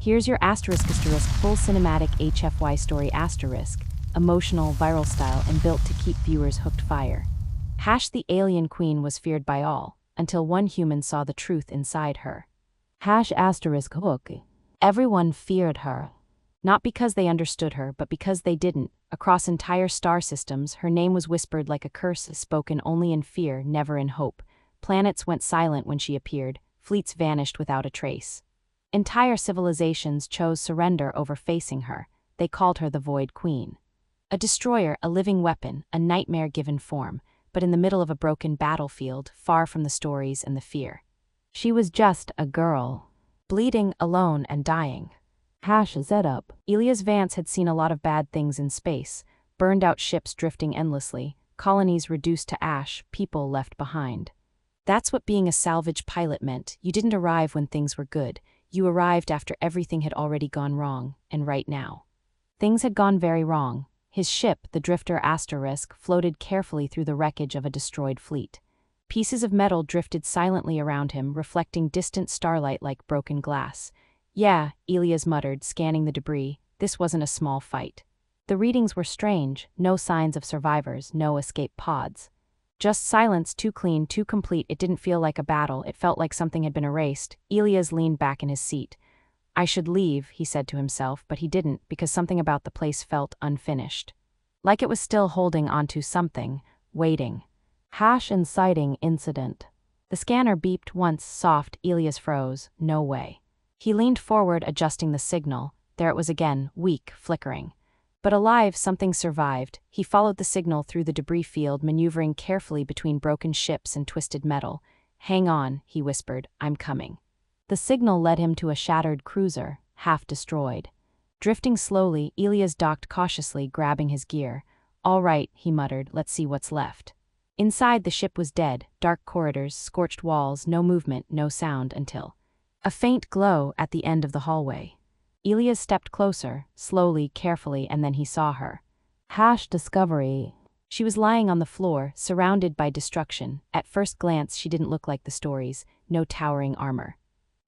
Here's your asterisk full cinematic HFY story asterisk, emotional, viral style, and built to keep viewers hooked fire. The alien queen was feared by all, until one human saw the truth inside her. *hook. Everyone feared her. Not because they understood her, but because they didn't. Across entire star systems, her name was whispered like a curse, spoken only in fear, never in hope. Planets went silent when she appeared, fleets vanished without a trace. Entire civilizations chose surrender over facing her. They called her the Void Queen. A destroyer, a living weapon, a nightmare given form, but in the middle of a broken battlefield, far from the stories and the fear. She was just a girl, bleeding, alone, and dying. *setup. Elias Vance had seen a lot of bad things in space, burned out ships drifting endlessly, colonies reduced to ash, people left behind. That's what being a salvage pilot meant. You didn't arrive when things were good. You arrived after everything had already gone wrong, and right now. Things had gone very wrong. His ship, the Drifter Asterisk, floated carefully through the wreckage of a destroyed fleet. Pieces of metal drifted silently around him, reflecting distant starlight like broken glass. Yeah, Elias muttered, scanning the debris, this wasn't a small fight. The readings were strange, no signs of survivors, no escape pods. Just silence, too clean, too complete. It didn't feel like a battle, it felt like something had been erased. Elias leaned back in his seat. I should leave, he said to himself, but he didn't, because something about the place felt unfinished. Like it was still holding onto something, waiting. *inciting incident. The scanner beeped once, soft. Elias froze. No way. He leaned forward, adjusting the signal. There it was again, weak, flickering. But alive, something survived. He followed the signal through the debris field, maneuvering carefully between broken ships and twisted metal. Hang on, he whispered, I'm coming. The signal led him to a shattered cruiser, half destroyed. Drifting slowly, Elias docked cautiously, grabbing his gear. All right, he muttered, let's see what's left. Inside, the ship was dead, dark corridors, scorched walls, no movement, no sound until a faint glow at the end of the hallway. Elias stepped closer, slowly, carefully, and then he saw her. *discovery. She was lying on the floor, surrounded by destruction. At first glance, she didn't look like the stories. No towering armor.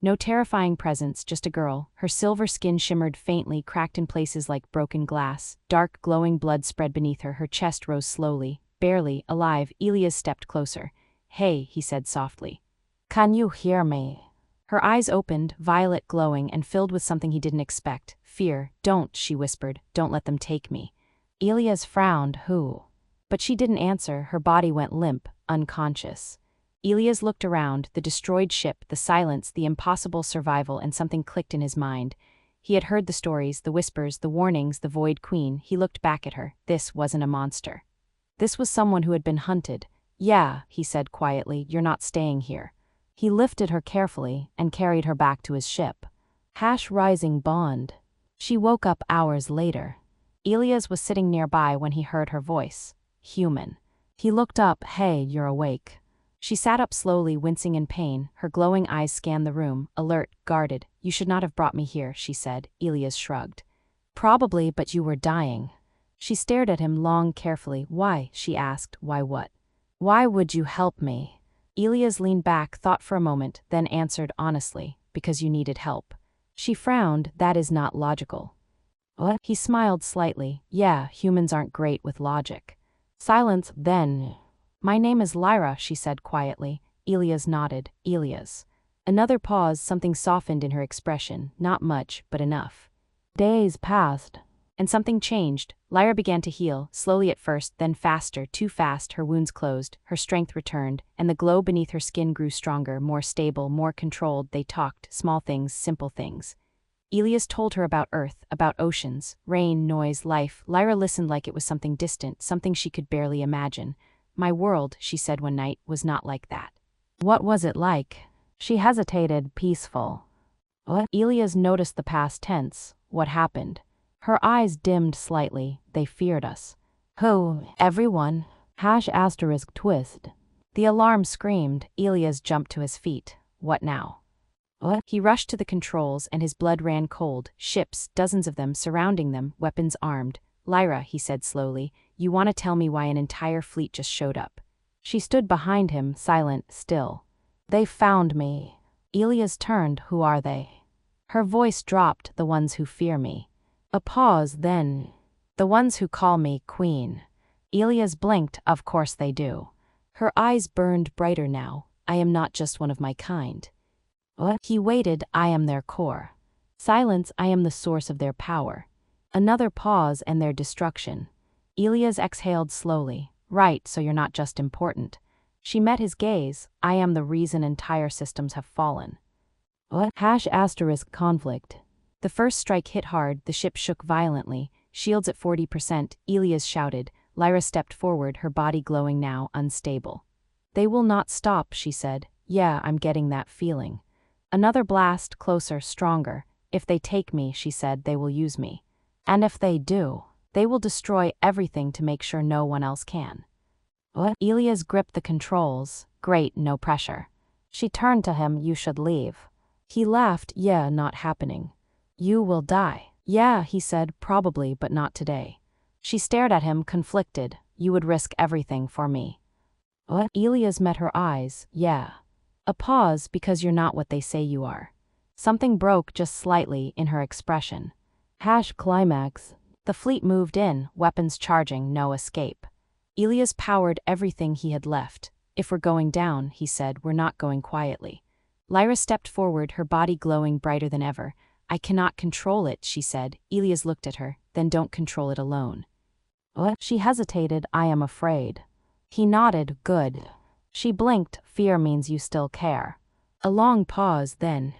No terrifying presence, just a girl. Her silver skin shimmered faintly, cracked in places like broken glass. Dark, glowing blood spread beneath her. Her chest rose slowly. Barely alive, Elias stepped closer. Hey, he said softly. Can you hear me? Her eyes opened, violet glowing, and filled with something he didn't expect. Fear. Don't, she whispered. Don't let them take me. Elias frowned. Who? But she didn't answer. Her body went limp, unconscious. Elias looked around, the destroyed ship, the silence, the impossible survival, and something clicked in his mind. He had heard the stories, the whispers, the warnings, the Void Queen. He looked back at her. This wasn't a monster. This was someone who had been hunted. Yeah, he said quietly, you're not staying here. He lifted her carefully and carried her back to his ship. *rising bond. She woke up hours later. Elias was sitting nearby when he heard her voice. Human. He looked up. Hey, you're awake. She sat up slowly, wincing in pain. Her glowing eyes scanned the room, alert, guarded. You should not have brought me here, she said. Elias shrugged. Probably, but you were dying. She stared at him long, carefully. Why? She asked. Why what? Why would you help me? Elias leaned back, thought for a moment, then answered honestly, because you needed help. She frowned. That is not logical. What? He smiled slightly. Yeah, humans aren't great with logic. Silence, then. My name is Lyra, she said quietly. Elias nodded. Elias. Another pause, something softened in her expression. Not much, but enough. Days passed. And something changed. Lyra began to heal, slowly at first, then faster, too fast. Her wounds closed, her strength returned, and the glow beneath her skin grew stronger, more stable, more controlled. They talked, small things, simple things. Elias told her about Earth, about oceans, rain, noise, life. Lyra listened like it was something distant, something she could barely imagine. My world, she said one night, was not like that. What was it like? She hesitated. Peaceful. What? Elias noticed the past tense. What happened? Her eyes dimmed slightly. They feared us. Who? Everyone. *twist. The alarm screamed. Elias jumped to his feet. What now? What? He rushed to the controls and his blood ran cold. Ships, dozens of them, surrounding them, weapons armed. Lyra, he said slowly, you want to tell me why an entire fleet just showed up? She stood behind him, silent, still. They found me. Elias turned. Who are they? Her voice dropped. The ones who fear me. A pause, then. The ones who call me queen. Elias blinked. Of course they do. Her eyes burned brighter now. I am not just one of my kind. What? He waited. I am their core. Silence. I am the source of their power. Another pause and their destruction. Elias exhaled slowly. Right, so you're not just important. She met his gaze. I am the reason entire systems have fallen. What? ** conflict. The first strike hit hard. The ship shook violently. Shields at 40%. Elias shouted. Lyra stepped forward, her body glowing now, unstable. They will not stop, she said. Yeah, I'm getting that feeling. Another blast, closer, stronger. If they take me, she said, they will use me. And if they do, they will destroy everything to make sure no one else can. What? Elias gripped the controls. Great, no pressure. She turned to him. You should leave. He laughed. Yeah, not happening. You will die. Yeah, he said, probably, but not today. She stared at him, conflicted. You would risk everything for me. What? Elias met her eyes. Yeah. A pause, because you're not what they say you are. Something broke just slightly in her expression. *climax. The fleet moved in, weapons charging, no escape. Elias powered everything he had left. If we're going down, he said, we're not going quietly. Lyra stepped forward, her body glowing brighter than ever. I cannot control it, she said. Elias looked at her. Then don't control it alone. What? She hesitated. I am afraid. He nodded. Good. She blinked. Fear means you still care. A long pause, then.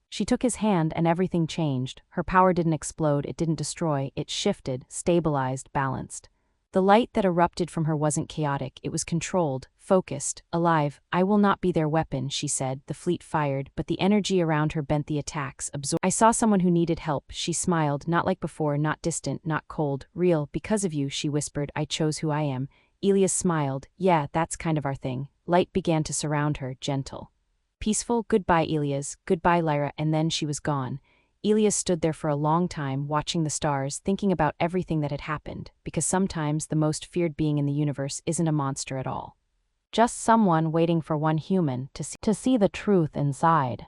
She took his hand and everything changed. Her power didn't explode, it didn't destroy, it shifted, stabilized, balanced. The light that erupted from her wasn't chaotic, it was controlled, focused, alive. I will not be their weapon, she said. The fleet fired, but the energy around her bent the attacks, absorbed. I saw someone who needed help. She smiled, not like before, not distant, not cold, real. Because of you, she whispered, I chose who I am. Elias smiled. Yeah, that's kind of our thing. Light began to surround her, gentle. Peaceful. Goodbye, Elias. Goodbye, Lyra. And then she was gone. Elias stood there for a long time, watching the stars, thinking about everything that had happened, because sometimes the most feared being in the universe isn't a monster at all. Just someone waiting for one human to see the truth inside.